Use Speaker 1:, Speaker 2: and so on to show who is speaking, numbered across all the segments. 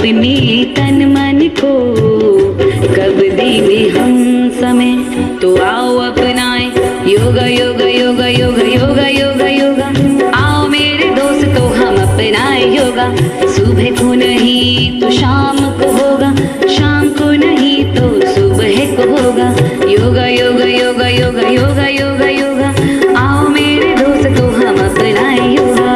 Speaker 1: अपने तन मन को कब देवे हम समय, तो आओ अपनाए योगा योगा योगा योगा योगा योगा योगा। आओ मेरे दोस्तों हम अपनाए योगा, सुबह को नहीं तो शाम को होगा, शाम को नहीं तो सुबह को होगा। योगा योगा योगा योगा योगा योगा योगा। आओ मेरे दोस्तों हम अपनाए योगा।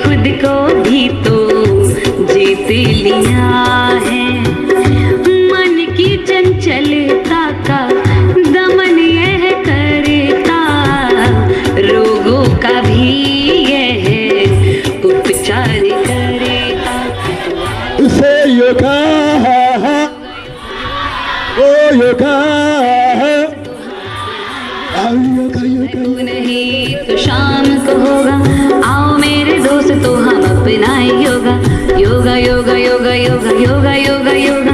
Speaker 1: खुद को भी तो जीत लिया है, मन की चंचलता का दमन यह करता, रोगों का भी यह उपचार करेगा।
Speaker 2: इसे योगा वो योगा योगा योगा
Speaker 1: नहीं तो शाम को होगा। आओ मेरे दोस्तों हम अपनाए योगा योगा योगा योगा योगा योगा योगा योगा।